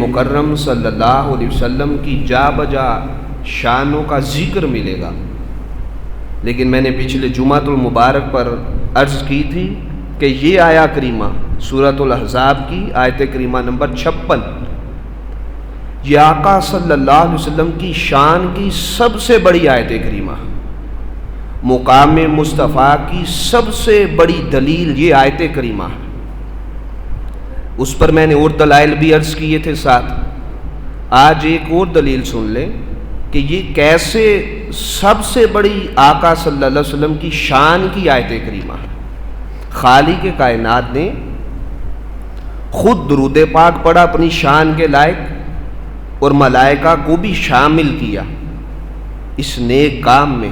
مکرم صلی اللہ علیہ وسلم کی جا بجا شانوں کا ذکر ملے گا، لیکن میں نے پچھلے جمعۃ المبارک پر عرض کی تھی کہ یہ آیا کریمہ سورۃ الاحزاب کی آیت کریمہ نمبر 56 یہ آقا صلی اللہ علیہ وسلم کی شان کی سب سے بڑی آیت کریمہ، مقام مصطفیٰ کی سب سے بڑی دلیل یہ آیت کریمہ ہے۔ اس پر میں نے اور دلائل بھی عرض کیے تھے ساتھ۔ آج ایک اور دلیل سن لیں کہ یہ کیسے سب سے بڑی آقا صلی اللہ علیہ وسلم کی شان کی آیت کریمہ ہے۔ خالق کائنات نے خود درود پاک پڑھا اپنی شان کے لائق، اور ملائکہ کو بھی شامل کیا اس نیک کام میں،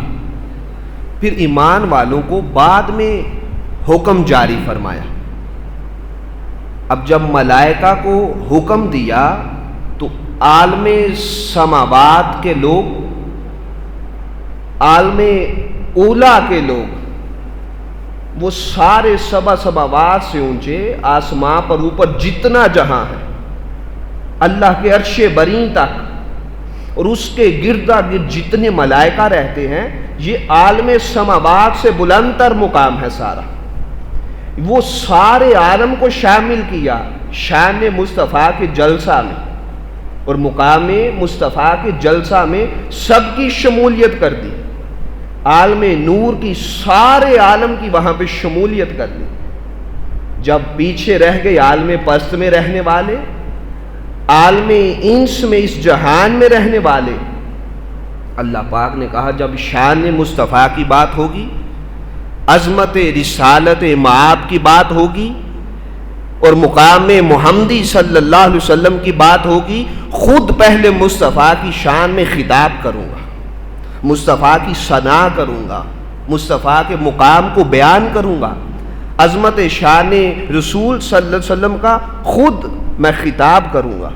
پھر ایمان والوں کو بعد میں حکم جاری فرمایا۔ اب جب ملائکہ کو حکم دیا تو عالم سماوات کے لوگ، عالم اولا کے لوگ، وہ سارے سبع سماوات سے اونچے آسمان پر اوپر جتنا جہاں ہے، اللہ کے عرش بریں تک اور اس کے گردا گرد جتنے ملائکہ رہتے ہیں، یہ عالم سماوات سے بلند تر مقام ہے سارا، وہ سارے عالم کو شامل کیا شان مصطفیٰ کے جلسہ میں، اور مقام مصطفیٰ کے جلسہ میں سب کی شمولیت کر دی، عالم نور کی سارے عالم کی وہاں پہ شمولیت کر دی۔ جب پیچھے رہ گئے عالم پست میں رہنے والے، عالم انس میں اس جہان میں رہنے والے، اللہ پاک نے کہا جب شان مصطفیٰ کی بات ہوگی، عظمت رسالت معاب کی بات ہوگی، اور مقام محمدی صلی اللہ علیہ وسلم کی بات ہوگی، خود پہلے مصطفیٰ کی شان میں خطاب کروں گا، مصطفیٰ کی ثنا کروں گا، مصطفیٰ کے مقام کو بیان کروں گا، عظمت شان رسول صلی اللہ علیہ وسلم کا خود میں خطاب کروں گا،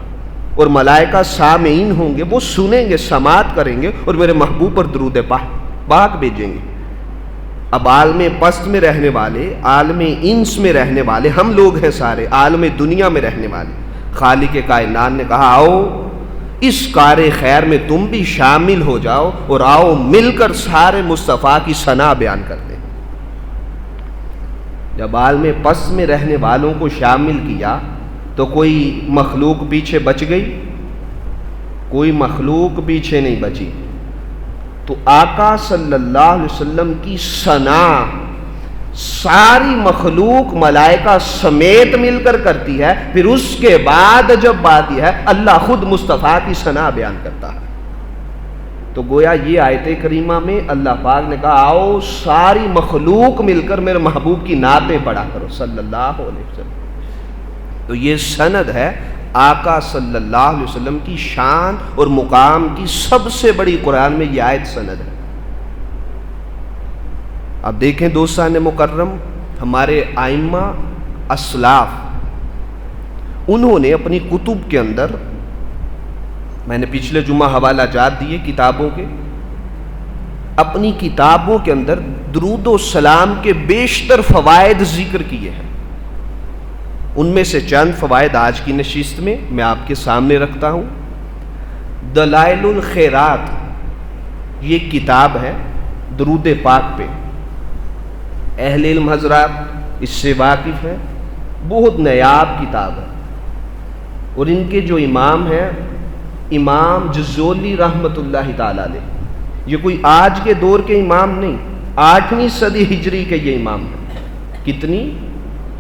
اور ملائکہ سامعین ہوں گے، وہ سنیں گے، سماعت کریں گے، اور میرے محبوب پر درود پاک بھیجیں گے۔ اب عالم پست میں رہنے والے، عالم انس میں رہنے والے، ہم لوگ ہیں سارے عالم دنیا میں رہنے والے، خالق کائنات نے کہا آؤ اس کار خیر میں تم بھی شامل ہو جاؤ، اور آؤ مل کر سارے مصطفیٰ کی ثنا بیان کرتے ہیں۔ جب عالم پست میں رہنے والوں کو شامل کیا تو کوئی مخلوق پیچھے بچ گئی؟ کوئی مخلوق پیچھے نہیں بچی۔ تو آقا صلی اللہ علیہ وسلم کی ثنا ساری مخلوق ملائکہ سمیت مل کر کرتی ہے، پھر اس کے بعد جب بات یہ ہے اللہ خود مصطفیٰ کی ثنا بیان کرتا ہے۔ تو گویا یہ آیت کریمہ میں اللہ پاک نے کہا آؤ ساری مخلوق مل کر میرے محبوب کی نعتیں پڑھا کرو صلی اللہ علیہ وسلم۔ تو یہ سند ہے آقا صلی اللہ علیہ وسلم کی شان اور مقام کی سب سے بڑی، قرآن میں یہ آیت سند ہے۔ اب دیکھیں دوستان مکرم، ہمارے ائمہ اسلاف انہوں نے اپنی کتب کے اندر، میں نے پچھلے جمعہ حوالہ جات دیے کتابوں کے، اپنی کتابوں کے اندر درود و سلام کے بیشتر فوائد ذکر کیے ہیں۔ ان میں سے چند فوائد آج کی نشست میں میں آپ کے سامنے رکھتا ہوں۔ دلائل الخیرات یہ کتاب ہے درود پاک پہ، اہل علم حضرات اس سے واقف ہے، بہت نایاب کتاب ہے، اور ان کے جو امام ہیں امام جزولی رحمۃ اللہ تعالی علیہ، یہ کوئی آج کے دور کے امام نہیں، 8ویں صدی ہجری کے یہ امام ہیں۔ کتنی؟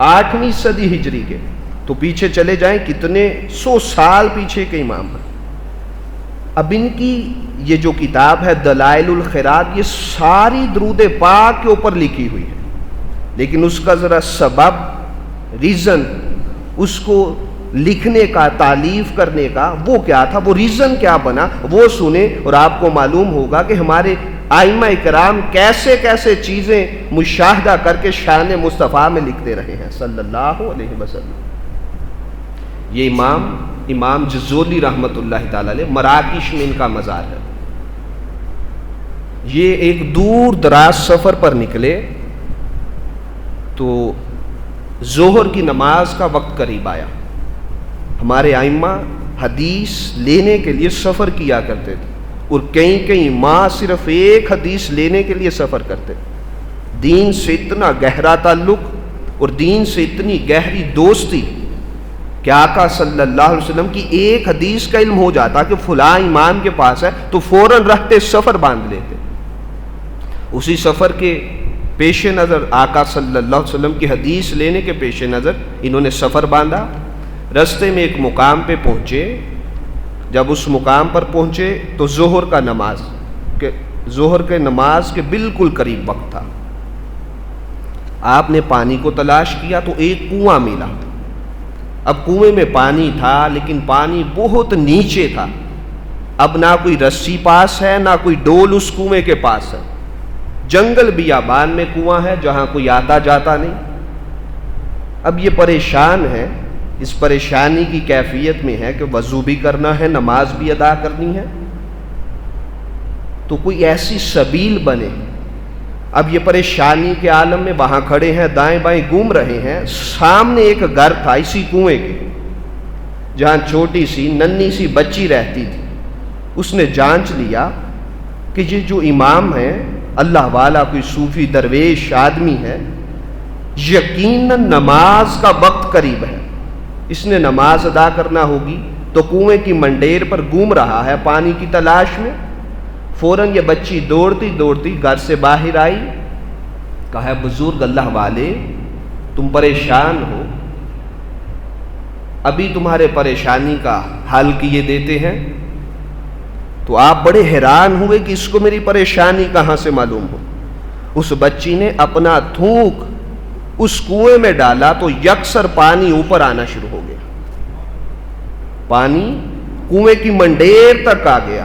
8ویں صدی ہجری کے، تو پیچھے چلے جائیں کتنے 100 سال پیچھے کے امام ہیں۔ اب ان کی یہ جو کتاب ہے دلائل الخیرات، یہ ساری درود پاک کے اوپر لکھی ہوئی ہے، لیکن اس کا ذرا سبب، ریزن، اس کو لکھنے کا، تالیف کرنے کا وہ کیا تھا، وہ ریزن کیا بنا، وہ سنیں اور آپ کو معلوم ہوگا کہ ہمارے ائمہ کرام کیسے کیسے چیزیں مشاہدہ کر کے شان مصطفیٰ میں لکھتے رہے ہیں صلی اللہ علیہ وسلم۔ یہ امام جزولی رحمۃ اللہ تعالی علیہ، مراکش میں ان کا مزار ہے۔ یہ ایک دور دراز سفر پر نکلے تو ظہر کی نماز کا وقت قریب آیا۔ ہمارے ائمہ حدیث لینے کے لیے سفر کیا کرتے تھے، اور کئی ماہ صرف ایک حدیث لینے کے لیے سفر کرتے تھے۔ دین سے اتنا گہرا تعلق اور دین سے اتنی گہری دوستی کہ آقا صلی اللہ علیہ وسلم کی ایک حدیث کا علم ہو جاتا کہ فلاں امام کے پاس ہے تو فوراً رہتے سفر باندھ لیتے۔ اسی سفر کے پیش نظر آقا صلی اللہ علیہ وسلم کی حدیث لینے کے پیش نظر انہوں نے سفر باندھا۔ رستے میں ایک مقام پہ پہنچے، جب اس مقام پر پہنچے تو ظہر کے نماز کے بالکل قریب وقت تھا۔ آپ نے پانی کو تلاش کیا تو ایک کنواں ملا۔ اب کنویں میں پانی تھا لیکن پانی بہت نیچے تھا، اب نہ کوئی رسی پاس ہے نہ کوئی ڈول اس کنویں کے پاس ہے، جنگل بیابان میں کنواں ہے جہاں کوئی آتا جاتا نہیں۔ اب یہ پریشان ہے، اس پریشانی کی کیفیت میں ہے کہ وضو بھی کرنا ہے، نماز بھی ادا کرنی ہے، تو کوئی ایسی سبیل بنے۔ اب یہ پریشانی کے عالم میں وہاں کھڑے ہیں، دائیں بائیں گھوم رہے ہیں، سامنے ایک گھر تھا اسی کنویں کے جہاں چھوٹی سی ننھی سی بچی رہتی تھی۔ اس نے جانچ لیا کہ یہ جو امام ہے اللہ والا کوئی صوفی درویش آدمی ہے، یقیناً نماز کا وقت قریب ہے، اس نے نماز ادا کرنا ہوگی، تو کنویں کی منڈیر پر گھوم رہا ہے پانی کی تلاش میں۔ فوراً یہ بچی دوڑتی گھر سے باہر آئی، کہا بزرگ اللہ والے تم پریشان ہو، ابھی تمہارے پریشانی کا حل کیے دیتے ہیں۔ تو آپ بڑے حیران ہوئے کہ اس کو میری پریشانی کہاں سے معلوم ہو۔ اس بچی نے اپنا تھوک اس کنویں میں ڈالا تو یکسر پانی اوپر آنا شروع ہو گیا، پانی کنویں کی منڈیر تک آ گیا۔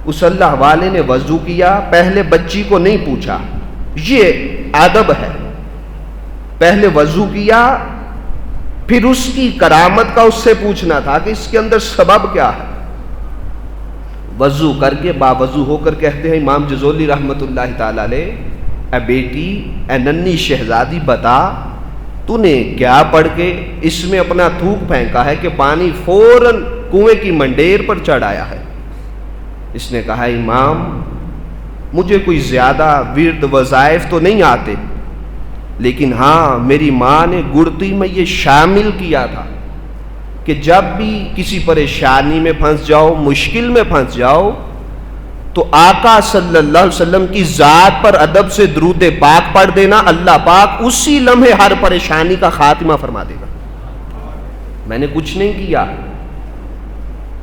اس اللہ والے نے وضو کیا، پہلے بچی کو نہیں پوچھا، یہ ادب ہے، پہلے وضو کیا، پھر اس کی کرامت کا اس سے پوچھنا تھا کہ اس کے اندر سبب کیا ہے۔ وضو کر کے باوضو ہو کر کہتے ہیں امام جزولی رحمۃ اللہ تعالی علیہ، اے بیٹی، اے ننھی شہزادی، بتا تو نے کیا پڑھ کے اس میں اپنا تھوک پھینکا ہے کہ پانی فوراً کنویں کی منڈیر پر چڑھ آیا ہے۔ اس نے کہا امام مجھے کوئی زیادہ ورد وظائف تو نہیں آتے، لیکن ہاں میری ماں نے گڑتی میں یہ شامل کیا تھا کہ جب بھی کسی پریشانی میں پھنس جاؤ، مشکل میں پھنس جاؤ، تو آقا صلی اللہ علیہ وسلم کی ذات پر ادب سے درود پاک پڑھ دینا، اللہ پاک اسی لمحے ہر پریشانی کا خاتمہ فرما دے گا۔ میں نے کچھ نہیں کیا،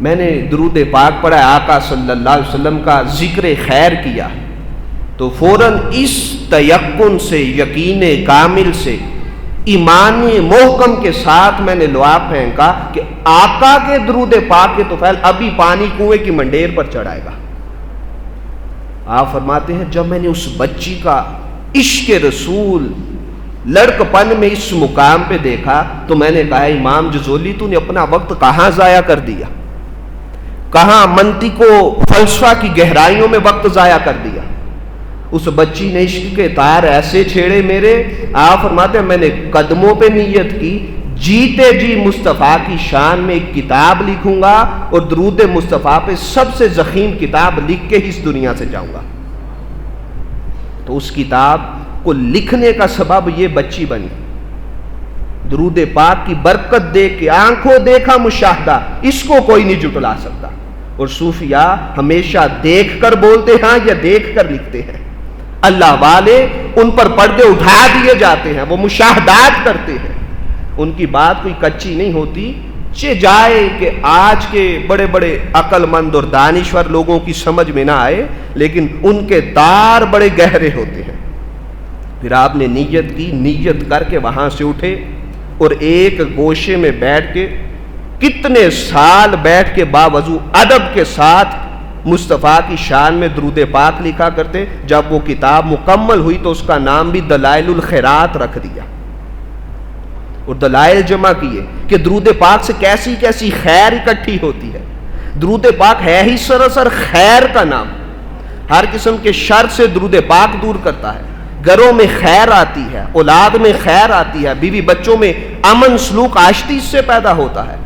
میں نے درود پاک پڑھا، آقا صلی اللہ علیہ وسلم کا ذکر خیر کیا، تو فوراً اس تیقن سے، یقین کامل سے، ایمان محکم کے ساتھ میں نے لعاب پھینکا کہ آقا کے درود پاک کے طفیل ابھی پانی کنویں کی منڈیر پر چڑھائے گا۔ آپ فرماتے ہیں جب میں نے اس بچی کا عشق رسول لڑکپن میں اس مقام پہ دیکھا تو میں نے کہا امام جزولی تو نے اپنا وقت کہاں ضائع کر دیا، کہاں منطق و فلسفہ کی گہرائیوں میں وقت ضائع کر دیا۔ اس بچی نے عشق کے تار ایسے چھیڑے میرے، آپ فرماتے ہیں میں نے قدموں پہ نیت کی، جیتے جی مصطفیٰ کی شان میں ایک کتاب لکھوں گا اور درود مصطفیٰ پہ سب سے ضخیم کتاب لکھ کے ہی اس دنیا سے جاؤں گا۔ تو اس کتاب کو لکھنے کا سبب یہ بچی بنی، درود پاک کی برکت دیکھ کے، آنکھوں دیکھا مشاہدہ، اس کو کوئی نہیں جھٹلا سکتا۔ اور صوفیاء ہمیشہ دیکھ کر بولتے ہیں یا دیکھ کر لکھتے ہیں، اللہ والے ان پر پردے اٹھا دیے جاتے ہیں، وہ مشاہدات کرتے ہیں، ان کی بات کوئی کچی نہیں ہوتی۔ جائے کہ آج کے بڑے بڑے عقل مند اور دانشور لوگوں کی سمجھ میں نہ آئے، لیکن ان کے تار بڑے گہرے ہوتے ہیں۔ پھر آپ نے نیت کی، نیت کر کے وہاں سے اٹھے اور ایک گوشے میں بیٹھ کے کتنے سال بیٹھ کے باوضو ادب کے ساتھ مصطفیٰ کی شان میں درود پاک لکھا کرتے۔ جب وہ کتاب مکمل ہوئی تو اس کا نام بھی دلائل الخیرات رکھ دیا اور دلائل جمع کیے کہ درود پاک سے کیسی کیسی خیر اکٹھی ہوتی ہے۔ درود پاک ہے ہی سراسر خیر کا نام، ہر قسم کے شر سے درود پاک دور کرتا ہے، گھروں میں خیر آتی ہے، اولاد میں خیر آتی ہے، بیوی بچوں میں امن سلوک آشتی سے پیدا ہوتا ہے،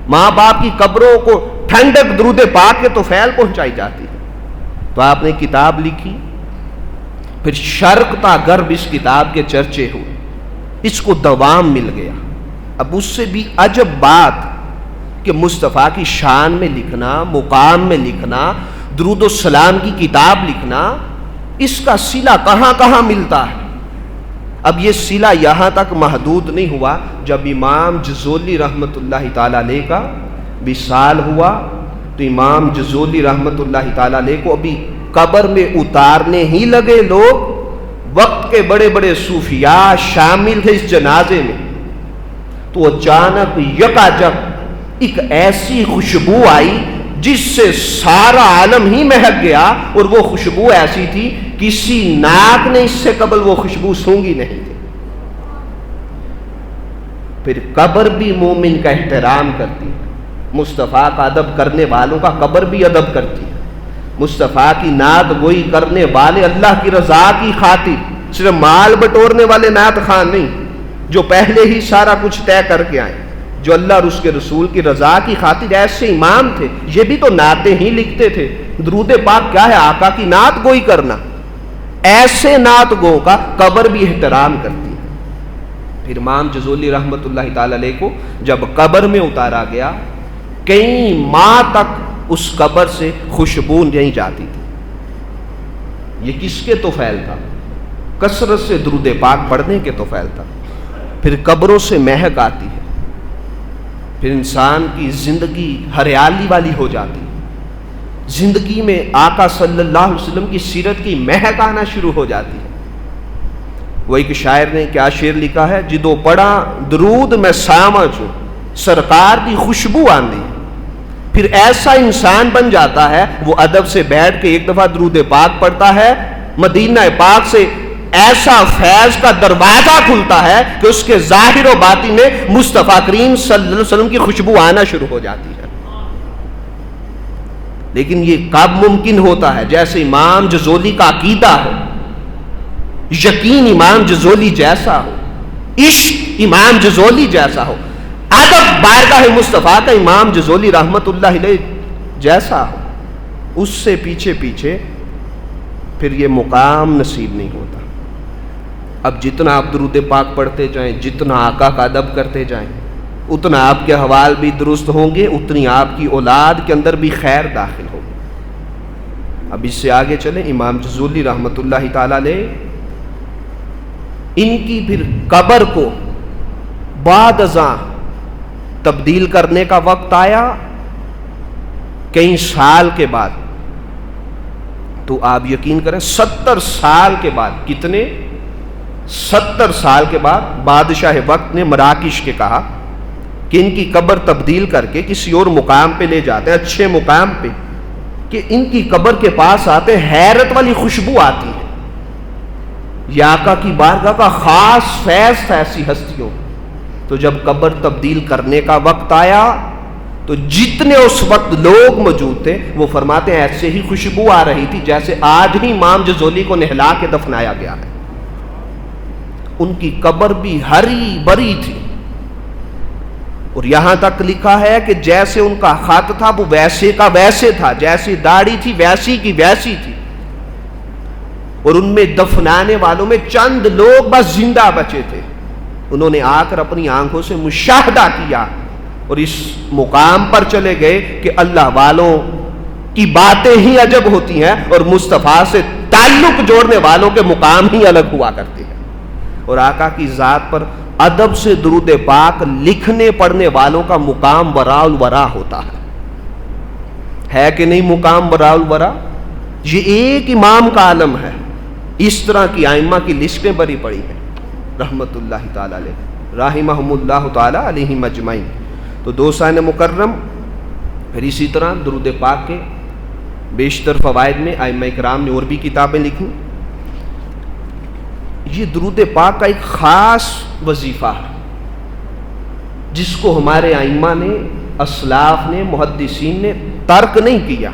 ماں باپ کی قبروں کو ٹھنڈک درود پاک کے طفیل پہنچائی جاتی ہے. تو آپ نے کتاب لکھی، پھر شرق تا غرب اس کتاب کے چرچے ہوئے، اس کو دوام مل گیا. اب اس سے بھی عجب بات کہ مصطفیٰ کی شان میں لکھنا، مقام میں لکھنا، درود و سلام کی کتاب لکھنا، اس کا صلہ کہاں کہاں ملتا ہے. اب یہ صلہ یہاں تک محدود نہیں ہوا. جب امام جزولی رحمۃ اللہ تعالی علیہ کا وصال ہوا تو امام جزولی رحمۃ اللہ تعالی علیہ کو ابھی قبر میں اتارنے ہی لگے لوگ. وقت کے بڑے بڑے صوفیاء شامل تھے اس جنازے میں. تو اچانک یکاجک ایک ایسی خوشبو آئی جس سے سارا عالم ہی مہک گیا، اور وہ خوشبو ایسی تھی کسی ناک نے اس سے قبل وہ خوشبو سونگھی نہیں تھی. پھر قبر بھی مومن کا احترام کرتی ہے، مصطفیٰ کا ادب کرنے والوں کا قبر بھی ادب کرتی ہے. مصطفیٰ کی نعت گوئی کرنے والے اللہ کی رضا کی خاطر، صرف مال بٹورنے والے نعت خان نہیں جو پہلے ہی سارا کچھ طے کر کے آئے، جو اللہ اور اس کے رسول کی رضا کی خاطر ایسے امام تھے. یہ بھی تو نعتیں ہی لکھتے تھے. درود پاک کیا ہے؟ آقا کی نعت گوئی کرنا. ایسے نعت گو کا قبر بھی احترام کرتی ہے. پھر امام جزولی رحمۃ اللہ تعالی علیہ کو جب قبر میں اتارا گیا، کئی ماہ تک اس قبر سے خوشبو نہیں جاتی تھی. یہ کس کے طفیل تھا؟ کثرت سے درود پاک پڑھنے کے طفیل تھا. پھر قبروں سے مہک آتی ہے، پھر انسان کی زندگی ہریالی والی ہو جاتی ہے. زندگی میں آقا صلی اللہ علیہ وسلم کی سیرت کی مہک آنا شروع ہو جاتی ہے. وہ ایک شاعر نے کیا شعر لکھا ہے؟ جدو پڑھا درود میں ساما چوں سرکار دی خوشبو آندی. پھر ایسا انسان بن جاتا ہے، وہ ادب سے بیٹھ کے ایک دفعہ درود پاک پڑھتا ہے، مدینہ پاک سے ایسا فیض کا دروازہ کھلتا ہے کہ اس کے ظاہر و باطن میں مصطفیٰ کریم صلی اللہ علیہ وسلم کی خوشبو آنا شروع ہو جاتی ہے. لیکن یہ کب ممکن ہوتا ہے؟ جیسے امام جزولی کا عقیدہ ہو، یقین امام جزولی جیسا ہو، عشق امام جزولی جیسا ہو، ادب بارگاہ مصطفیٰ کا امام جزولی رحمت اللہ علیہ جیسا ہو. اس سے پیچھے پیچھے پھر یہ مقام نصیب نہیں ہوتا. اب جتنا آپ درود پاک پڑھتے جائیں، جتنا آقا کا ادب کرتے جائیں، اتنا آپ کے حوال بھی درست ہوں گے، اتنی آپ کی اولاد کے اندر بھی خیر داخل ہوگی. اب اس سے آگے چلیں. امام جزولی رحمت اللہ تعالی علیہ، ان کی پھر قبر کو بعد ازاں تبدیل کرنے کا وقت آیا کئی سال کے بعد. تو آپ یقین کریں 70 سال کے بعد، کتنے؟ 70 سال کے بعد بادشاہ وقت نے مراکش کے کہا کہ ان کی قبر تبدیل کر کے کسی اور مقام پہ لے جاتے ہیں، اچھے مقام پہ، کہ ان کی قبر کے پاس آتے حیرت والی خوشبو آتی ہے. یہ آقا کی بارگاہ کا خاص فیض تھا ایسی ہستیوں. تو جب قبر تبدیل کرنے کا وقت آیا تو جتنے اس وقت لوگ موجود تھے وہ فرماتے ہیں ایسے ہی خوشبو آ رہی تھی جیسے آج ہی امام جزولی کو نہلا کے دفنایا گیا ہے. ان کی قبر بھی ہری بری تھی، اور یہاں تک لکھا ہے کہ جیسے ان کا خط تھا وہ ویسے کا ویسے تھا، جیسی داڑھی تھی ویسی کی ویسی تھی. اور ان میں دفنانے والوں میں چند لوگ بس زندہ بچے تھے. انہوں نے آ کر اپنی آنکھوں سے مشاہدہ کیا اور اس مقام پر چلے گئے کہ اللہ والوں کی باتیں ہی عجب ہوتی ہیں اور مصطفیٰ سے تعلق جوڑنے والوں کے مقام ہی الگ ہوا کرتے ہیں. اور آقا کی ذات پر ادب سے درود پاک لکھنے پڑھنے والوں کا مقام وراء الورا ہوتا ہے کہ نہیں؟ مقام وراء الورا یہ ایک امام کا عالم ہے. اس طرح کی ائمہ کی لسٹیں بری پڑی ہیں رحمت اللہ تعالی علیہ، رحمہم اللہ تعالی علیہم اجمعین. تو دوستان مکرم، پھر اسی طرح درود پاک کے بیشتر فوائد میں ائمہ کرام نے اور بھی کتابیں لکھی. یہ درود پاک کا ایک خاص وظیفہ ہے جس کو ہمارے ائمہ نے، اسلاف نے، محدثین نے ترک نہیں کیا.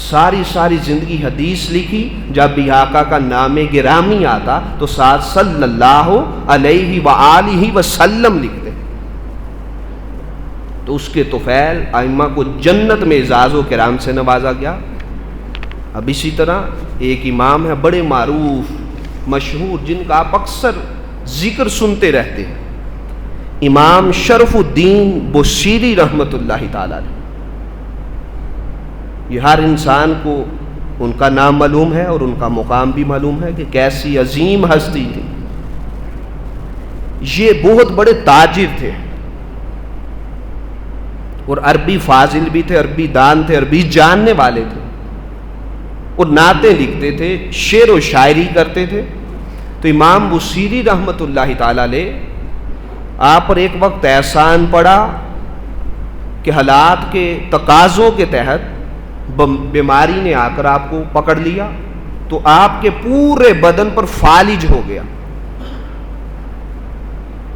ساری زندگی حدیث لکھی، جب بھی آقا کا نام گرامی آتا تو ساتھ صلی اللہ علیہ وآلہ وسلم لکھتے. تو اس کے طفیل ائمہ کو جنت میں اعزاز و کرام سے نوازا گیا۔ اب اسی طرح ایک امام ہے بڑے معروف مشہور، جن کا آپ اکثر ذکر سنتے رہتے ہیں، امام شرف الدین بصیری رحمۃ اللہ تعالی علیہ۔ یہ ہر انسان کو ان کا نام معلوم ہے اور ان کا مقام بھی معلوم ہے کہ کیسی عظیم ہستی تھی۔ یہ بہت بڑے تاجر تھے اور عربی فاضل بھی تھے، عربی دان تھے، عربی جاننے والے تھے، اور نعتیں لکھتے تھے، شعر و شاعری کرتے تھے۔ تو امام بصیری رحمۃ اللہ تعالی علیہ آپ پر ایک وقت احسان پڑا کہ حالات کے تقاضوں کے تحت بیماری نے آ کر آپ کو پکڑ لیا، تو آپ کے پورے بدن پر فالج ہو گیا،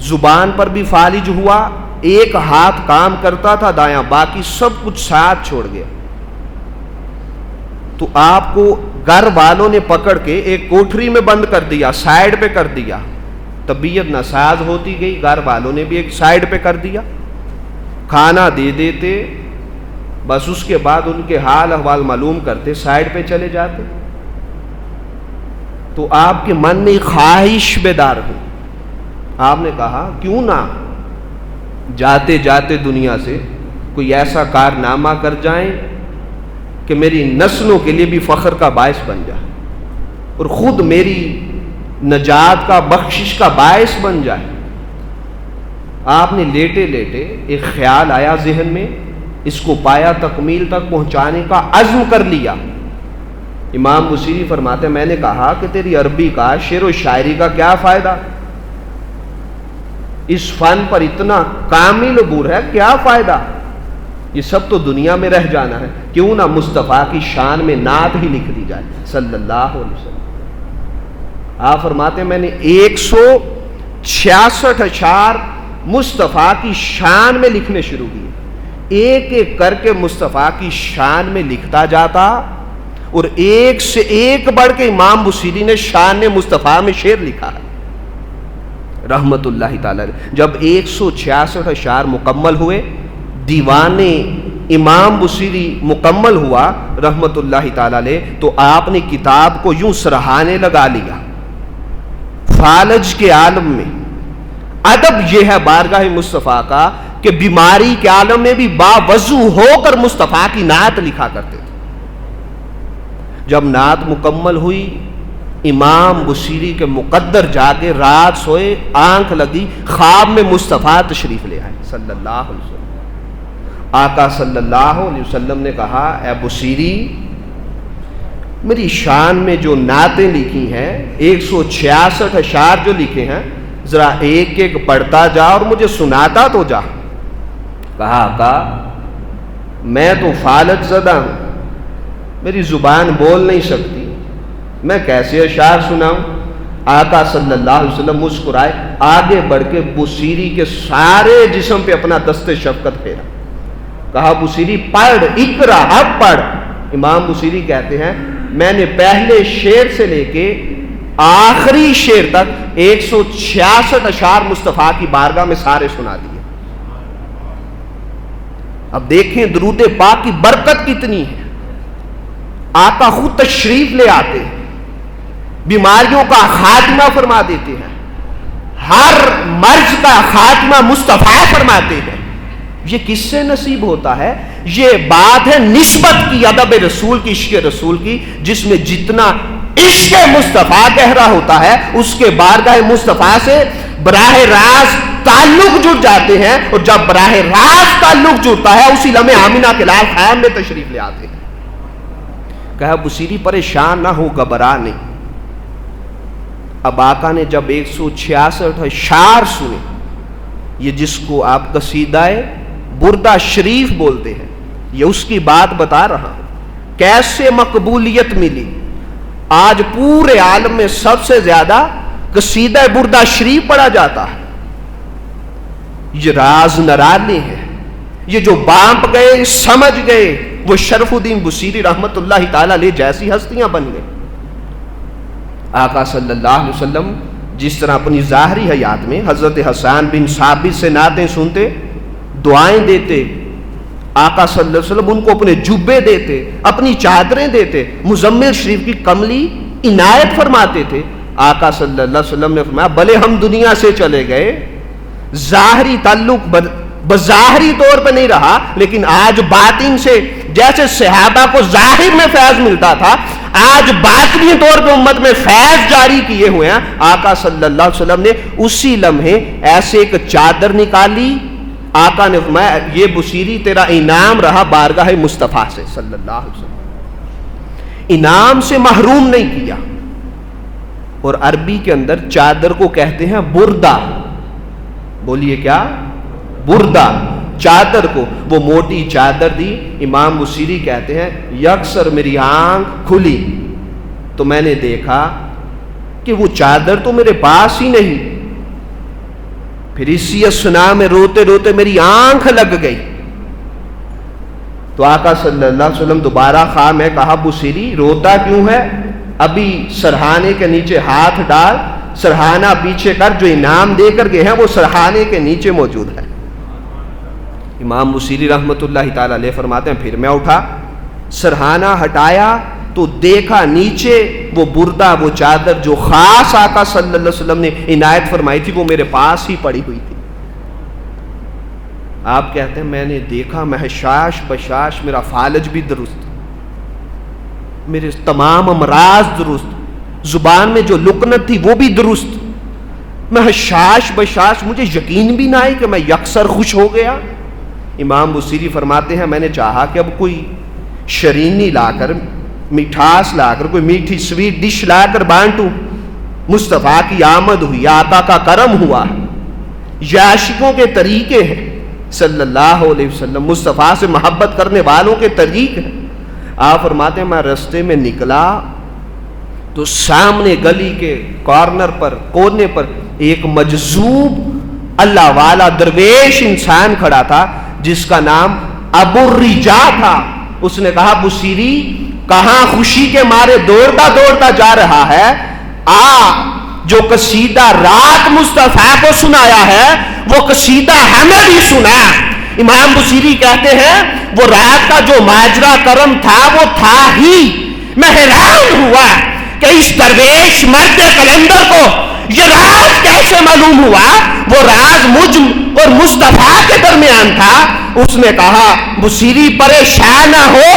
زبان پر بھی فالج ہوا، ایک ہاتھ کام کرتا تھا دایاں، باقی سب کچھ ساتھ چھوڑ گیا۔ تو آپ کو گھر والوں نے پکڑ کے ایک کوٹھری میں بند کر دیا، سائیڈ پہ کر دیا، طبیعت ناساز ہوتی گئی، گھر والوں نے بھی ایک سائیڈ پہ کر دیا، کھانا دے دیتے، بس اس کے بعد ان کے حال احوال معلوم کرتے، سائیڈ پہ چلے جاتے۔ تو آپ کے من میں خواہش بیدار ہوئی، آپ نے کہا کیوں نہ جاتے جاتے دنیا سے کوئی ایسا کارنامہ کر جائیں کہ میری نسلوں کے لیے بھی فخر کا باعث بن جائے اور خود میری نجات کا، بخشش کا باعث بن جائے۔ آپ نے لیٹے لیٹے ایک خیال آیا ذہن میں، اس کو پایا تکمیل تک پہنچانے کا عزم کر لیا۔ امام بصیری فرماتے ہیں میں نے کہا کہ تیری عربی کا، شعر و شاعری کا کیا فائدہ، اس فن پر اتنا کامل عبور ہے، کیا فائدہ، یہ سب تو دنیا میں رہ جانا ہے، کیوں نہ مصطفیٰ کی شان میں نعت ہی لکھ دی جائے صلی اللہ علیہ وسلم۔ آپ فرماتے ہیں میں نے 166 اشعار مصطفیٰ کی شان میں لکھنے شروع کیے، ایک ایک کر کے مصطفیٰ کی شان میں لکھتا جاتا، اور ایک سے ایک بڑھ کے امام بصیری نے شان مصطفیٰ میں شعر لکھا ہے رحمت اللہ تعالی۔ جب 166 اشعار مکمل ہوئے، دیوان امام بصیری مکمل ہوا رحمت اللہ تعالی علیہ، تو آپ نے کتاب کو یوں سرہانے لگا لیا۔ فالج کے عالم میں ادب یہ ہے بارگاہ مصطفیٰ کا کہ بیماری کے عالم میں بھی باوضو ہو کر مصطفیٰ کی نعت لکھا کرتے تھے۔ جب نعت مکمل ہوئی، امام بصیری کے مقدر جاگے، رات سوئے، آنکھ لگی، خواب میں مصطفیٰ تشریف لے آئے صلی اللہ علیہ وسلم۔ آقا صلی اللہ علیہ وسلم نے کہا اے بصیری، میری شان میں جو نعتیں لکھی ہیں، 166 اشعار جو لکھے ہیں، ذرا ایک ایک پڑھتا جا اور مجھے سناتا تو جا۔ کہا آقا میں تو فالج زدہ ہوں، میری زبان بول نہیں سکتی، میں کیسے اشعار سناؤں؟ آقا صلی اللہ علیہ وسلم مسکرائے، آگے بڑھ کے بصیری کے سارے جسم پہ اپنا دست شفقت پھیرا، کہا بصیری پڑھ، اقرا، اب پڑھ۔ امام بصیری کہتے ہیں میں نے پہلے شعر سے لے کے آخری شعر تک 166 اشعار مصطفیٰ کی بارگاہ میں سارے سنا دیے۔ اب دیکھیں درود پاک کی برکت کتنی ہے، آقا خود تشریف لے آتے ہیں، بیماریوں کا خاتمہ فرما دیتے ہیں، ہر مرض کا خاتمہ مصطفیٰ فرماتے ہیں۔ یہ کس سے نصیب ہوتا ہے؟ یہ بات ہے نسبت کی، ادب رسول کی، عشق رسول کی، جس میں جتنا عشق مصطفیٰ گہرا ہوتا ہے، اس کے بارگاہ مصطفیٰ سے براہ راست تعلق جڑ جاتے ہیں، اور جب براہ راست تعلق جڑتا ہے اسی لمحے آمینہ کے لال خان میں تشریف لے آتے ہیں۔ کہا بصیری پریشان نہ ہو، گھبرا نہیں۔ اب آقا نے جب 166 اشعار سنے، یہ جس کو آپ قصیدہ بردہ شریف بولتے ہیں، یہ اس کی بات بتا رہا ہوں، کیسے مقبولیت ملی۔ آج پورے عالم میں سب سے زیادہ قصیدہ بردہ شریف پڑھا جاتا ہے۔ یہ راز نرانے ہیں، یہ جو بانپ گئے، سمجھ گئے، وہ شرف الدین بصیری رحمت اللہ تعالی علیہ جیسی ہستیاں بن گئے۔ آقا صلی اللہ علیہ وسلم جس طرح اپنی ظاہری حیات میں حضرت حسان بن ثابت سے نعتیں سنتے، دعائیں دیتے، آقا صلی اللہ علیہ وسلم ان کو اپنے جبے دیتے، اپنی چادریں دیتے، مزمل شریف کی کملی عنایت فرماتے تھے. آقا صلی اللہ علیہ وسلم نے فرمایا بھلے ہم دنیا سے چلے گئے، ظاہری تعلق بظاہری طور پہ نہیں رہا، لیکن آج باطن سے جیسے صحابہ کو ظاہر میں فیض ملتا تھا، آج باطنی طور پہ امت میں فیض جاری کیے ہوئے ہیں. آقا صلی اللہ علیہ وسلم نے اسی لمحے ایسے ایک چادر نکالی. آقا نے فرمایا یہ بصیری تیرا انعام رہا بارگاہ مصطفیٰ سے صلی اللہ علیہ وسلم. انعام سے محروم نہیں کیا. اور عربی کے اندر چادر کو کہتے ہیں بردہ. بولیے کیا؟ بردہ. چادر کو وہ موٹی چادر دی. امام بصیری کہتے ہیں یکسر میری آنکھ کھلی تو میں نے دیکھا کہ وہ چادر تو میرے پاس ہی نہیں. پھر اسی اسنا میں روتے روتے میری آنکھ لگ گئی. تو آقا صلی اللہ علیہ وسلم دوبارہ خواہ میں کہا بصیری روتا کیوں ہے؟ ابھی سرہانے کے نیچے ہاتھ ڈال، سرہانہ پیچھے کر، جو انعام دے کر گئے ہیں وہ سرہانے کے نیچے موجود ہے. امام بصیری رحمت اللہ تعالی علیہ فرماتے ہیں پھر میں اٹھا، سرہانہ ہٹایا تو دیکھا نیچے وہ بردہ، وہ چادر جو خاص آقا صلی اللہ علیہ وسلم نے عنایت فرمائی تھی وہ میرے پاس ہی پڑی ہوئی تھی. آپ کہتے ہیں میں نے دیکھا محشاش بشاش، میرا فالج بھی درست، میرے تمام امراض درست، زبان میں جو لکنت تھی وہ بھی درست، محشاش بشاش، مجھے یقین بھی نہ آئی کہ میں یکسر خوش ہو گیا. امام بصیری فرماتے ہیں میں نے چاہا کہ اب کوئی شرینی لا کر، مٹھاس لا کر، کوئی میٹھی سویٹ ڈش لا کر بانٹوں. مصطفیٰ کی آمد ہوئی، آقا کا کرم ہوا. یہ عاشقوں کے طریقے ہیں صلی اللہ علیہ وسلم، مصطفیٰ سے محبت کرنے والوں کے طریقے ہیں. آپ فرماتے ہیں میں رستے میں نکلا تو سامنے گلی کے کارنر پر، کونے پر ایک مجذوب اللہ والا درویش انسان کھڑا تھا جس کا نام ابو الرجا تھا. اس نے کہا بصیری کہاں خوشی کے مارے دوڑتا دوڑتا جا رہا ہے؟ جو قصیدہ رات مصطفیٰ کو سنایا ہے وہ قصیدہ ہمیں بھی سنا. امام بصیری کہتے ہیں وہ رات کا جو ماجرا کرم تھا وہ تھا ہی. میں حیران ہوا کہ اس درویش مرد کلندر کو یہ راز کیسے معلوم ہوا. وہ راز مجھ اور مصطفیٰ کے درمیان تھا. اس نے کہا بصیری پریشان نہ ہو،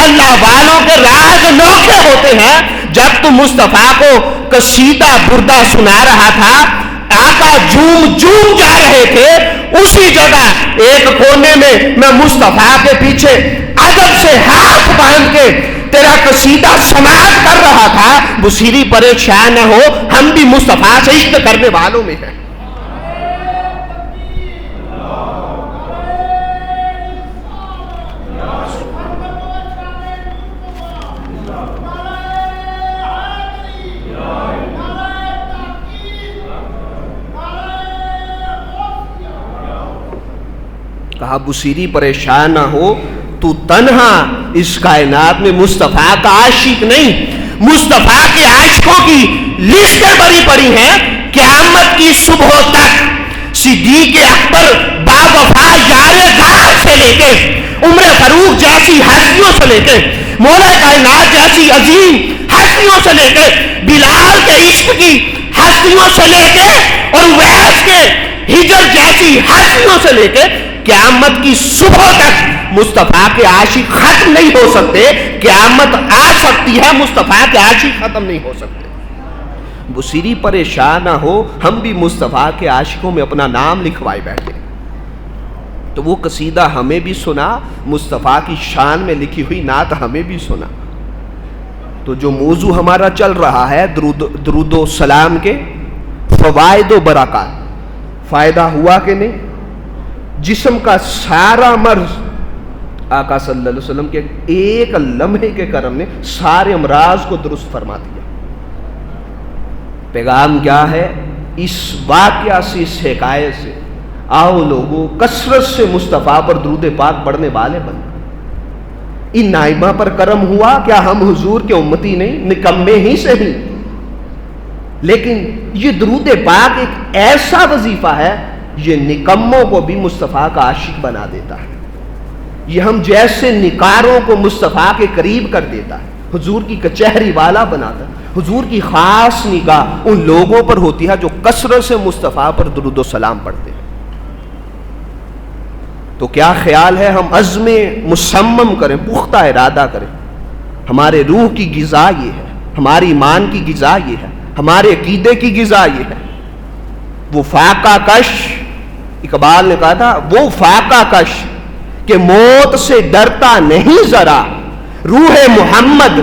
اللہ والوں کے راز نوکے ہوتے ہیں. جب تم مصطفیٰ کو قصیدہ بردہ سنا رہا تھا، آقا جھوم جھوم جا رہے تھے، اسی جگہ ایک کونے میں مصطفیٰ کے پیچھے ادب سے ہاتھ باندھ کے تیرا قصیدہ سماعت کر رہا تھا. بصیری پریشان نہ ہو، ہم بھی مصطفیٰ سے عشق کرنے والوں میں ہیں. کہا بصیری پریشان نہ ہو، تو تنہا اس کائنات میں مصطفیٰ کا عاشق نہیں، مصطفیٰ کے عاشقوں کی لسٹیں بڑی پڑی ہیں. قیامت کی صبح تک صدیق اکبر باوفا یار غار سے لے کے، عمر فاروق جیسی ہستیوں سے لے کے، مولا کائنات جیسی عظیم ہستیوں سے لے کے، بلال کے عشق کی ہستیوں سے لے کے، اور ویس کے ہجر جیسی ہستیوں سے لے کے قیامت کی صبح تک مصطفیٰ کے عاشق ختم نہیں ہو سکتے. قیامت آ سکتی ہے، مصطفیٰ کے عاشق ختم نہیں ہو سکتے. بصیری پریشان نہ ہو، ہم بھی مصطفیٰ کے عاشقوں میں اپنا نام لکھوائے بیٹھے. تو وہ قصیدہ ہمیں بھی سنا، مصطفیٰ کی شان میں لکھی ہوئی نعت ہمیں بھی سنا. تو جو موضوع ہمارا چل رہا ہے درود و سلام کے فوائد و برکات، فائدہ ہوا کہ نہیں؟ جسم کا سارا مرض آقا صلی اللہ علیہ وسلم کے ایک لمحے کے کرم نے سارے امراض کو درست فرما دیا. پیغام کیا ہے؟ اس واقعہ سے، اس حکایت سے آؤ لوگوں کثرت سے مصطفیٰ پر درود پاک پڑھنے والے بن. ان نائمہ پر کرم ہوا، کیا ہم حضور کے امتی نہیں، نکمے ہی سے ہی. لیکن یہ درود پاک ایک ایسا وظیفہ ہے یہ نکموں کو بھی مصطفیٰ کا عاشق بنا دیتا ہے، یہ ہم جیسے نکاروں کو مصطفیٰ کے قریب کر دیتا ہے، حضور کی کچہری والا بناتا ہے۔ حضور کی خاص نگاہ ان لوگوں پر ہوتی ہے جو کثرت سے مصطفیٰ پر درود و سلام پڑھتے ہیں۔ تو کیا خیال ہے ہم عزم مصمم کریں، پختہ ارادہ کریں، ہمارے روح کی غذا یہ ہے، ہماری ایمان کی غذا یہ ہے، ہمارے عقیدے کی غذا یہ ہے۔ وہ فاقہ کش، اقبال نے کہا تھا وہ فاقہ کش کہ موت سے ڈرتا نہیں ذرا، روح محمد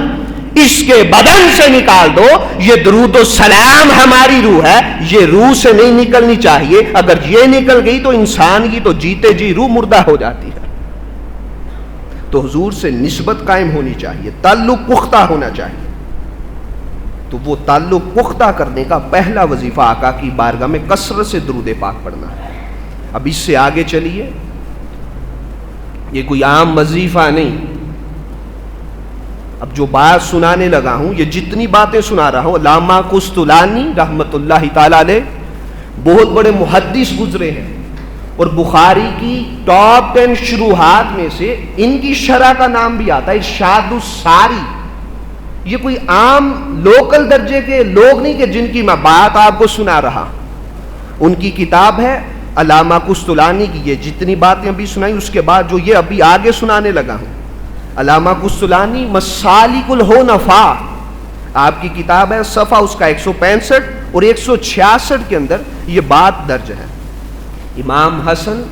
اس کے بدن سے نکال دو۔ یہ درود و سلام ہماری روح ہے، یہ روح سے نہیں نکلنی چاہیے، اگر یہ نکل گئی تو انسان کی تو جیتے جی روح مردہ ہو جاتی ہے۔ تو حضور سے نسبت قائم ہونی چاہیے، تعلق پختہ ہونا چاہیے۔ تو وہ تعلق پختہ کرنے کا پہلا وظیفہ آقا کی بارگاہ میں کثرت سے درود پاک پڑھنا ہے۔ اب اس سے آگے چلیے، یہ کوئی عام وظیفہ نہیں۔ اب جو بات سنانے لگا ہوں، یہ جتنی باتیں سنا رہا ہوں، علامہ قسطلانی رحمت اللہ تعالی علیہ بہت بڑے محدث گزرے ہیں، اور بخاری کی ٹاپ 10 شروحات میں سے ان کی شرح کا نام بھی آتا ہے، ارشاد الساری۔ یہ کوئی عام لوکل درجے کے لوگ نہیں کہ جن کی میں بات آپ کو سنا رہا، ان کی کتاب ہے علامہ قسطلانی کی۔ یہ جتنی باتیں ابھی سنائی، اس کے بعد جو یہ ابھی آگے سنانے لگا ہوں، علامہ قسطلانی مسالک الحنفاء آپ کی کتاب ہے، صفحہ اس کا 165 اور 166 کے اندر یہ بات درج ہے۔ امام حسن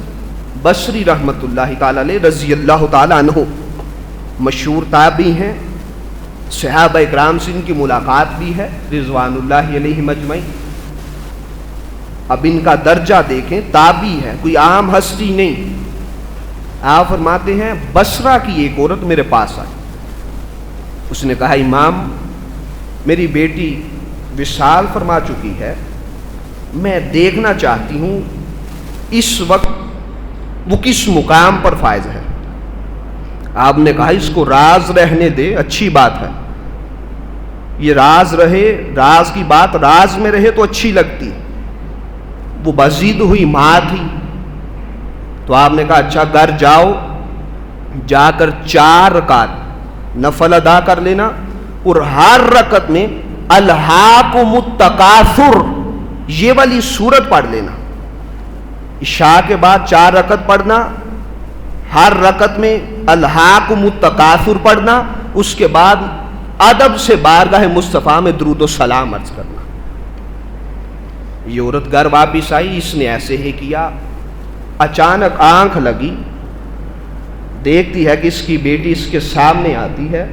بصری رحمت اللہ تعالی علیہ رضی اللہ تعالی عنہ مشہور تابعی ہیں، صحابہ اکرام سے ان کی ملاقات بھی ہے رضوان اللہ علیہم اجمعین۔ اب ان کا درجہ دیکھیں، تابعی ہے، کوئی عام ہستی نہیں۔ آپ فرماتے ہیں بصرہ کی ایک عورت میرے پاس آئی، اس نے کہا امام میری بیٹی وصال فرما چکی ہے، میں دیکھنا چاہتی ہوں اس وقت وہ کس مقام پر فائز ہے۔ آپ نے کہا اس کو راز رہنے دے، اچھی بات ہے، یہ راز رہے، راز کی بات راز میں رہے تو اچھی لگتی۔ وہ بزید ہوئی ماں تھی، تو آپ نے کہا اچھا گھر جاؤ، جا کر 4 رکعت نفل ادا کر لینا، اور ہر رکعت میں الہاکم التکاثر یہ والی سورت پڑھ لینا۔ عشاء کے بعد 4 رکعت پڑھنا، ہر رکعت میں الہاکم التکاثر پڑھنا، اس کے بعد ادب سے بارگاہ مصطفیٰ میں درود و سلام عرض کرنا۔ یہ عورت گھر واپس آئی، اس نے ایسے ہی کیا، اچانک آنکھ لگی، دیکھتی ہے کہ اس کی بیٹی اس کے سامنے آتی ہے،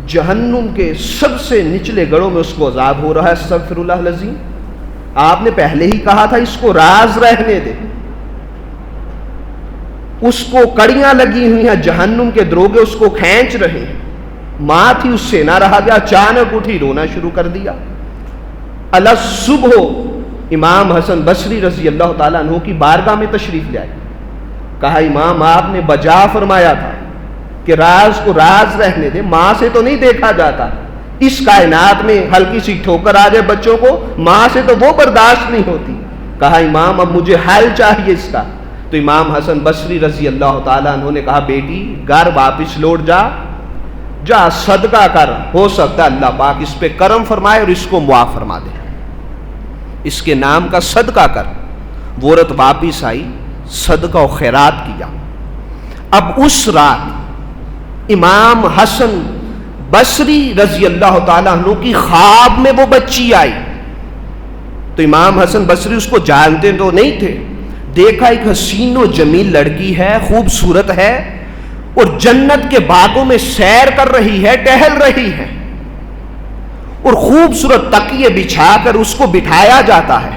جہنم کے سب سے نچلے گڑھوں میں اس کو عذاب ہو رہا ہے، استغفر اللہ العظیم۔ آپ نے پہلے ہی کہا تھا اس کو راز رہنے دے، اس کو کڑیاں لگی ہوئی ہیں، جہنم کے دروگے اس کو کھینچ رہے ہیں۔ ماں تھی، اس سے نہ رہا گیا، اچانک اٹھی، رونا شروع کر دیا۔ صبح امام حسن بصری رضی اللہ تعالیٰ عنہ کی بارگاہ میں تشریف لے آئے، کہا امام آپ نے بجا فرمایا تھا کہ راز کو راز رہنے دے، ماں سے تو نہیں دیکھا جاتا، اس کائنات میں ہلکی سی ٹھوکر آ جائے بچوں کو، ماں سے تو وہ برداشت نہیں ہوتی۔ کہا امام اب مجھے حل چاہیے اس کا۔ تو امام حسن بصری رضی اللہ تعالیٰ عنہ نے کہا بیٹی گھر واپس لوٹ جا، جا صدقہ کر، ہو سکتا ہے اللہ پاک اس پہ کرم فرمائے اور اس کو معاف فرما دے، اس کے نام کا صدقہ کر۔ وہ عورت واپس آئی، صدقہ و خیرات کیا۔ اب اس رات امام حسن بصری رضی اللہ تعالیٰ عنہ کی خواب میں وہ بچی آئی، تو امام حسن بصری اس کو جانتے تو نہیں تھے، دیکھا ایک حسین و جمیل لڑکی ہے، خوبصورت ہے، اور جنت کے باغوں میں سیر کر رہی ہے، ٹہل رہی ہے، اور خوبصورت تکیے بچھا کر اس کو بٹھایا جاتا ہے،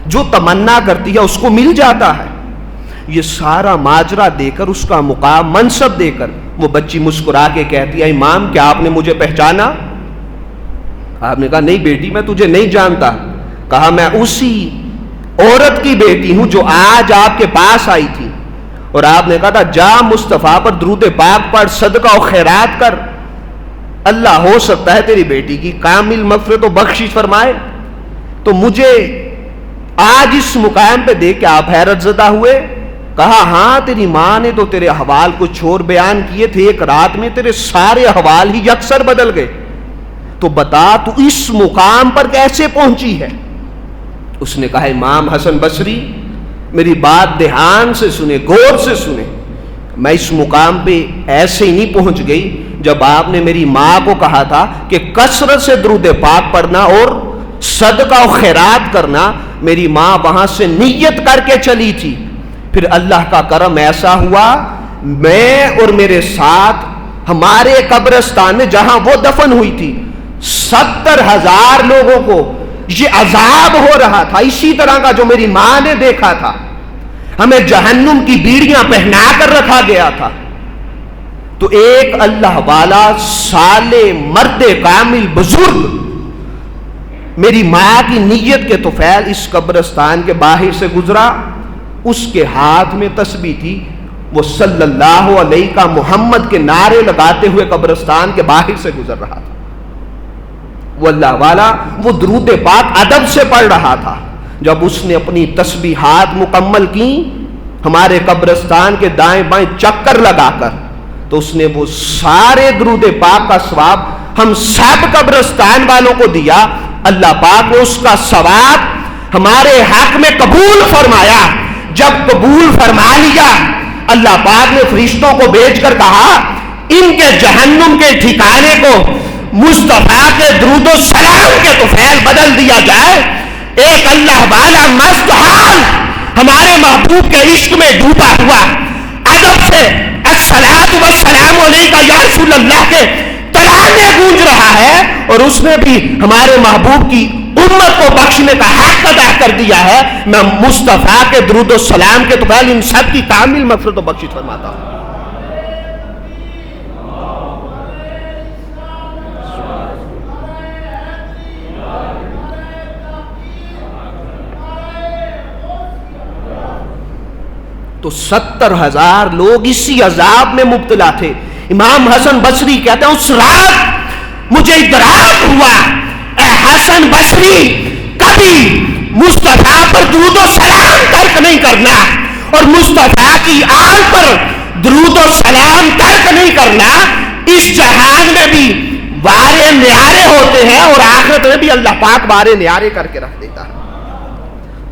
جو تمنا کرتی ہے اس کو مل جاتا ہے۔ یہ سارا ماجرا دے کر، اس کا مقام منصب دے کر، وہ بچی مسکرا کے کہتی ہے امام کیا آپ نے مجھے پہچانا؟ آپ نے کہا نہیں بیٹی میں تجھے نہیں جانتا۔ کہا میں اسی عورت کی بیٹی ہوں جو آج آپ کے پاس آئی تھی، اور آپ نے کہا تھا جا مصطفیٰ پر درود پاک پڑھ، صدقہ و خیرات کر، اللہ ہو سکتا ہے تیری بیٹی کی کامل مغفرت و بخشش فرمائے۔ تو مجھے آج اس مقام پہ دیکھ کے آپ حیرت زدہ ہوئے. کہا ہاں تیری ماں نے تو تیرے احوال کچھ اور بیان کیے تھے، ایک رات میں تیرے سارے احوال ہی یکسر بدل گئے، تو بتا تو اس مقام پر کیسے پہنچی ہے؟ اس نے کہا امام حسن بصری میری بات دھیان سے سنے، غور سے سنے. میں اس مقام پہ ایسے ہی نہیں پہنچ گئی. جب آپ نے میری ماں کو کہا تھا کہ کثرت سے درود پاک پڑھنا اور صدقہ و خیرات کرنا، میری ماں وہاں سے نیت کر کے چلی تھی. پھر اللہ کا کرم ایسا ہوا، میں اور میرے ساتھ ہمارے قبرستان میں جہاں وہ دفن ہوئی تھی 70,000 لوگوں کو یہ عذاب ہو رہا تھا، اسی طرح کا جو میری ماں نے دیکھا تھا. ہمیں جہنم کی بیڑیاں پہنا کر رکھا گیا تھا. تو ایک اللہ والا صالح مرد کامل بزرگ میری ماں کی نیت کے طفیل اس قبرستان کے باہر سے گزرا. اس کے ہاتھ میں تسبیح تھی، وہ صلی اللہ علیہ کا محمد کے نعرے لگاتے ہوئے قبرستان کے باہر سے گزر رہا تھا. وہ اللہ والا وہ درود پاک ادب سے پڑھ رہا تھا. جب اس نے اپنی تسبیحات مکمل کی ہمارے قبرستان کے دائیں بائیں چکر لگا کر، تو اس نے وہ سارے درود پاک کا ثواب ہم سب قبرستان والوں کو دیا. اللہ پاک نے اس کا ثواب ہمارے حق میں قبول فرمایا. جب قبول فرما لیا، اللہ پاک نے فرشتوں کو بھیج کر کہا ان کے جہنم کے ٹھکانے کو مصطفیٰ کے درود و سلام کے طفیل بدل دیا جائے. ایک اللہ والا مست حال ہمارے محبوب کے عشق میں ڈوبا ہوا ادب سے الصلاۃ والسلام علیکہ یا رسول اللہ کے ترانے گونج رہا ہے، اور اس نے بھی ہمارے محبوب کی امت کو بخشنے کا حق ادا کر دیا ہے. میں مصطفیٰ کے درود و سلام کے طفیل ان سب کی کامل مغفرت و بخشش فرماتا ہوں. تو 70,000 لوگ اسی عذاب میں مبتلا تھے. امام حسن بصری کہتے ہیں اس رات مجھے ادراک ہوا اے حسن بصری کبھی مصطفیٰ پر درود و سلام ترک نہیں کرنا، اور مصطفیٰ کی آل پر درود و سلام ترک نہیں کرنا. اس جہان میں بھی وارے نیارے ہوتے ہیں اور آخرت میں بھی اللہ پاک وارے نیارے کر کے رکھ دیتا ہے.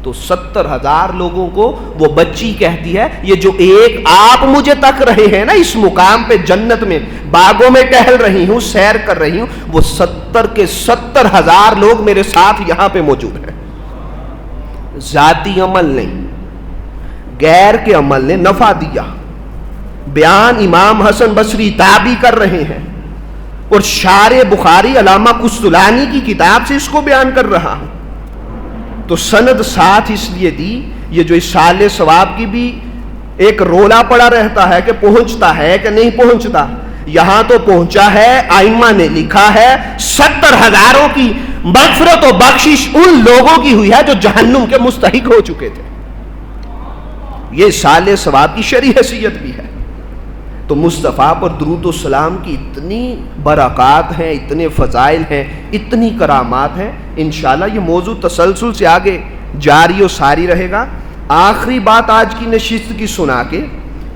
تو 70,000 لوگوں کو وہ بچی کہتی ہے یہ جو ایک آپ مجھے تک رہے ہیں نا اس مقام پہ جنت میں باغوں میں ٹہل رہی ہوں، سیر کر رہی ہوں، وہ 70 کے 70,000 لوگ میرے ساتھ یہاں پہ موجود ہیں. ذاتی عمل نے غیر کے عمل نے نفع دیا. بیان امام حسن بصری تابعی کر رہے ہیں اور شارح بخاری علامہ قسطلانی کی کتاب سے اس کو بیان کر رہا ہوں. تو سند ساتھ اس لیے دی، یہ جو اس سال ثواب کی بھی ایک رولا پڑا رہتا ہے کہ پہنچتا ہے کہ نہیں پہنچتا. یہاں تو پہنچا ہے، ائمہ نے لکھا ہے 70,000 کی مغفرت و بخشش ان لوگوں کی ہوئی ہے جو جہنم کے مستحق ہو چکے تھے. یہ سال ثواب کی شرعی حیثیت بھی ہے. تو مصطفیٰ پر درود و سلام کی اتنی برکات ہیں، اتنے فضائل ہیں، اتنی کرامات ہیں. انشاءاللہ یہ موضوع تسلسل سے آگے جاری و ساری رہے گا. آخری بات آج کی نشست کی سنا کے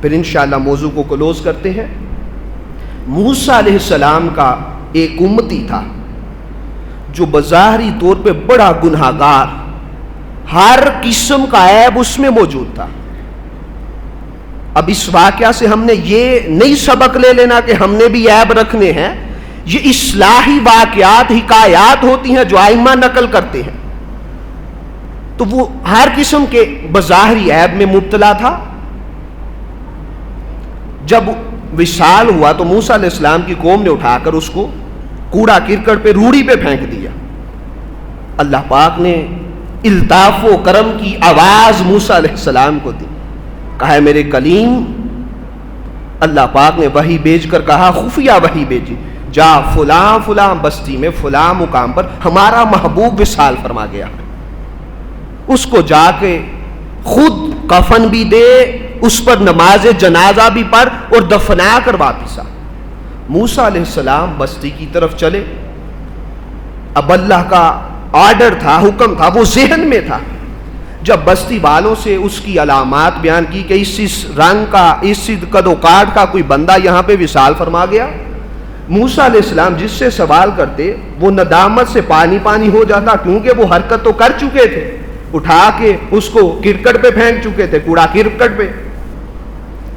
پھر انشاءاللہ موضوع کو کلوز کرتے ہیں. موسیٰ علیہ السلام کا ایک امتی تھا جو بظاہری طور پہ بڑا گنہگار، ہر قسم کا عیب اس میں موجود تھا. اب اس واقعہ سے ہم نے یہ نہیں سبق لے لینا کہ ہم نے بھی عیب رکھنے ہیں. یہ اصلاحی واقعات، حکایات ہوتی ہیں جو ائمہ نقل کرتے ہیں. تو وہ ہر قسم کے بظاہری عیب میں مبتلا تھا. جب وصال ہوا تو موسیٰ علیہ السلام کی قوم نے اٹھا کر اس کو کوڑا کرکٹ پہ، روڑی پہ پھینک دیا. اللہ پاک نے الطاف و کرم کی آواز موسیٰ علیہ السلام کو دی. کہا ہے میرے کلیم، اللہ پاک نے وحی بھیج کر کہا، خفیہ وحی بھیجی، جا فلاں فلاں بستی میں فلاں مقام پر ہمارا محبوب وصال فرما گیا. اس کو جا کے خود کفن بھی دے، اس پر نماز جنازہ بھی پڑھ اور دفنا کر واپس آ. موسیٰ علیہ السلام بستی کی طرف چلے. اب اللہ کا آرڈر تھا، حکم تھا، وہ ذہن میں تھا. جب بستی والوں سے اس کی علامات بیان کی کہ اس رنگ کا، اس قد و کاٹ کا کوئی بندہ یہاں پہ وصال فرما گیا، موسیٰ علیہ السلام جس سے سوال کرتے وہ ندامت سے پانی پانی ہو جاتا، کیونکہ وہ حرکت تو کر چکے تھے، اٹھا کے اس کو کرکٹ پہ پھینک چکے تھے، کوڑا کرکٹ پہ،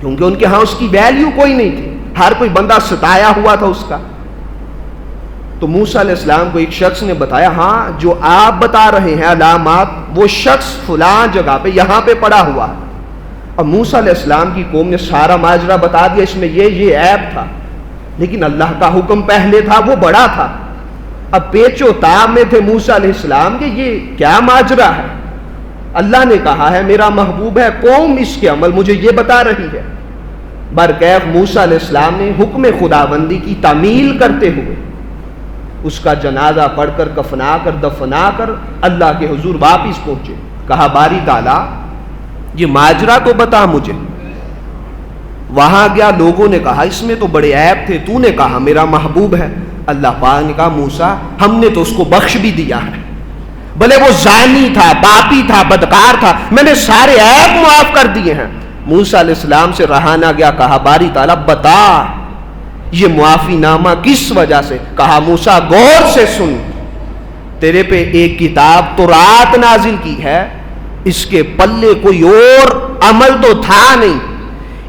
کیونکہ ان کے ہاں اس کی ویلیو کوئی نہیں تھی، ہر کوئی بندہ ستایا ہوا تھا اس کا۔ تو موسیٰ علیہ السلام کو ایک شخص نے بتایا، ہاں جو آپ بتا رہے ہیں علامات، وہ شخص فلاں جگہ پہ یہاں پہ پڑا ہوا ہے۔ اور موسیٰ علیہ السلام کی قوم نے سارا ماجرا بتا دیا، اس میں یہ عیب تھا، لیکن اللہ کا حکم پہلے تھا، وہ بڑا تھا۔ اب پیچ و تاب میں تھے موسیٰ علیہ السلام کہ یہ کیا ماجرا ہے، اللہ نے کہا ہے میرا محبوب ہے، قوم اس کے عمل مجھے یہ بتا رہی ہے۔ برکیف موسیٰ علیہ السلام نے حکم خداوندی کی تعمیل کرتے ہوئے اس کا جنازہ پڑھ کر، کفنا کر، دفنا کر اللہ کے حضور واپس پہنچے۔ کہا باری تعالیٰ یہ ماجرا تو بتا مجھے۔ وہاں گیا، لوگوں نے کہا اس میں تو بڑے عیب تھے، تو نے کہا میرا محبوب ہے۔ اللہ پاک نے کہا موسیٰ ہم نے تو اس کو بخش بھی دیا ہے، بھلے وہ زانی تھا، پاپی تھا، بدکار تھا، میں نے سارے عیب معاف کر دیے ہیں۔ موسیٰ علیہ السلام سے رہا نہ گیا، کہا باری تعالیٰ بتا یہ معافی نامہ کس وجہ سے؟ کہا موسیٰ غور سے سن، تیرے پہ ایک کتاب تورات نازل کی ہے، اس کے پلے کوئی اور عمل تو تھا نہیں،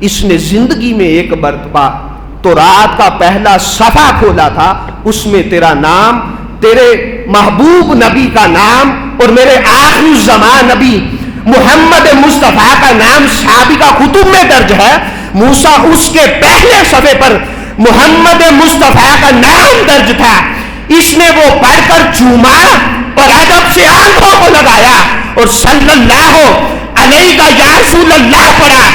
اس نے زندگی میں ایک مرتبہ تورات کا پہلا صفحہ کھولا تھا، اس میں تیرا نام، تیرے محبوب نبی کا نام اور میرے آخری الزمان نبی محمد مصطفیٰ کا نام سابقہ کتب میں درج ہے۔ موسیٰ اس کے پہلے صفحے پر محمد مصطفیٰ کا نام درج تھا، اس نے وہ پڑھ کر چوما اور ادب سے آنکھوں کو لگایا اور صلی اللہ علیہ یا رسول اللہ پڑھا۔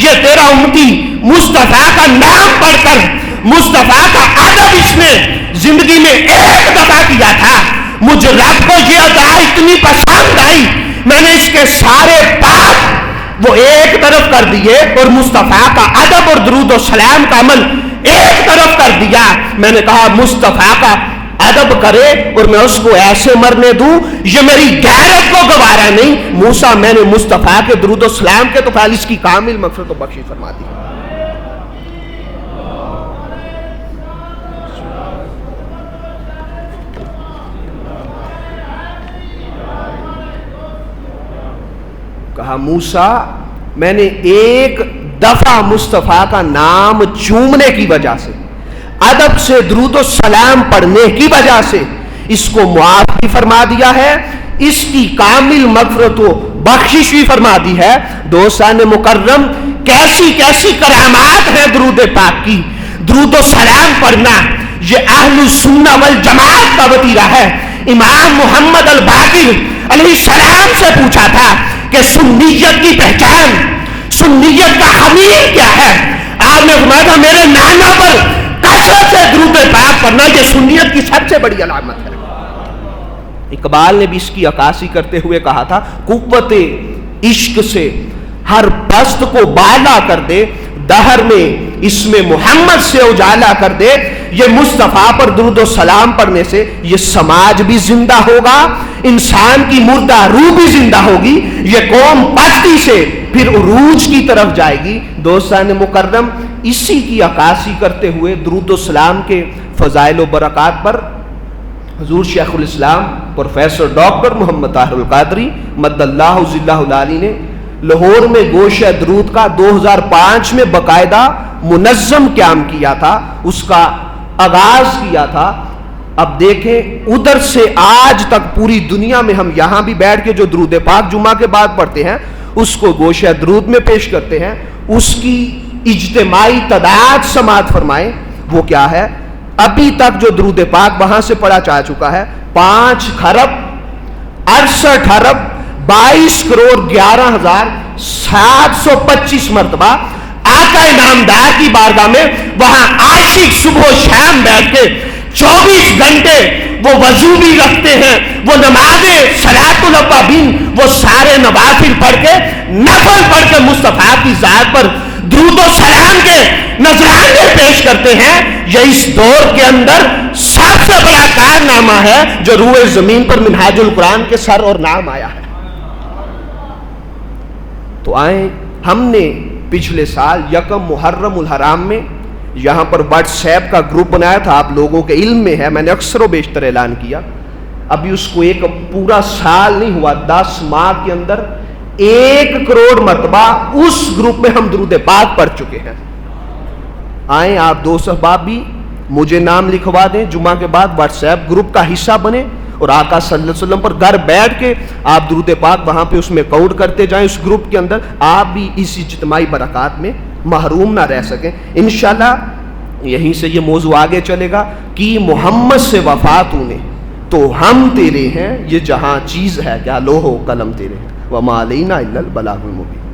یہ تیرا امتی مصطفیٰ کا نام پڑھ کر مصطفیٰ کا ادب اس نے زندگی میں ایک دفعہ کیا تھا، مجھ رب کو یہ ادا اتنی پسند آئی، میں نے اس کے سارے پاپ وہ ایک طرف کر دیے اور مصطفیٰ کا ادب اور درود و سلام کا عمل ایک طرف کر دیا۔ میں نے کہا مصطفیٰ کا ادب کرے اور میں اس کو ایسے مرنے دوں، یہ میری غیرت کو گوارا نہیں۔ موسیٰ میں نے مصطفیٰ کے درود و سلام کے تو فعل اس کی کامل مغفرت و بخشش فرما دی۔ کہا موسیٰ میں نے ایک دفعہ مصطفیٰ کا نام چومنے کی وجہ سے، ادب سے درود و سلام پڑھنے کی وجہ سے اس کو معاف بھی فرما دیا ہے، اس کی کامل مغفرت و بخشش بھی فرما دی ہے۔ دوستان مکرم کیسی کیسی کرامات ہیں درود پاک کی۔ درود و سلام پڑھنا یہ اہل السنہ والجماعت کا وتیرہ ہے۔ امام محمد الباقر علیہ السلام سے پوچھا تھا کہ سنیت کی پہچان، سنیت کا حمید کیا ہے؟ آپ نے فرمایا تھا میرے نانا پر کثرت سے درود پاک پڑھنا یہ سنیت کی سب سے بڑی علامت ہے۔ اقبال نے بھی اس کی عکاسی کرتے ہوئے کہا تھا قوت عشق سے ہر پست کو بالا کر دے، دہر میں اس میں محمد سے اجالا کر دے۔ یہ مصطفیٰ پر درود و سلام پڑھنے سے یہ سماج بھی زندہ ہوگا، انسان کی مردہ روح بھی زندہ ہوگی، یہ قوم پستی سے پھر عروج کی طرف جائے گی۔ دوستان مکرم اسی کی عکاسی کرتے ہوئے درود و سلام کے فضائل و برکات پر حضور شیخ الاسلام پروفیسر ڈاکٹر محمد طاہر القادری مد اللہ ظلہ العالی نے لاہور میں گوشہ درود کا 2005 میں باقاعدہ منظم قیام کیا تھا، اس کا آغاز کیا تھا۔ اب دیکھیں ادھر سے آج تک پوری دنیا میں ہم یہاں بھی بیٹھ کے جو درود پاک جمعہ کے بعد پڑھتے ہیں اس کو گوشہ درود میں پیش کرتے ہیں، اس کی اجتماعی تعداد سماعت فرمائیں وہ کیا ہے؟ ابھی تک جو درود پاک وہاں سے پڑھا جا چکا ہے 5 خرب 68 ارب 22 کروڑ 11,725 مرتبہ آقا انعامدار کی بارگاہ میں وہاں عاشق صبح و شام بیٹھ کے 24 گھنٹے وہ وضو بھی رکھتے ہیں، وہ نمازیں صلاۃ الاوابین وہ سارے نوافل پڑھ کے نفل پڑھ کے مصطفیٰ کی ذات پر درود و سلام کے نذرانے پیش کرتے ہیں۔ یہ اس دور کے اندر سب سے بڑا کارنامہ ہے جو روئے زمین پر منہاج القرآن کے سر اور نام آیا ہے۔ تو آئیں، ہم نے پچھلے سال یکم محرم الحرام میں یہاں پر واٹس ایپ کا گروپ بنایا تھا، آپ لوگوں کے علم میں ہے، میں نے اکثر و بیشتر اعلان کیا، ابھی اس کو ایک پورا سال نہیں ہوا، 10 ماہ کے اندر 1 کروڑ مرتبہ اس گروپ میں ہم درود پاک پڑھ چکے ہیں۔ آئیں آپ دوست احباب بھی مجھے نام لکھوا دیں، جمعہ کے بعد واٹس ایپ گروپ کا حصہ بنے، اور آقا صلی اللہ علیہ وسلم پر گھر بیٹھ کے آپ درود پاک وہاں پہ اس میں کاؤنٹ کرتے جائیں، اس گروپ کے اندر آپ بھی اس اجتماعی برکات میں محروم نہ رہ سکیں۔ انشاءاللہ یہیں سے یہ موضوع آگے چلے گا کہ محمد سے وفات ہونے تو ہم تیرے ہیں، یہ جہاں چیز ہے کیا لوح و قلم تیرے ہیں، وما علینا الا البلاغ المبین۔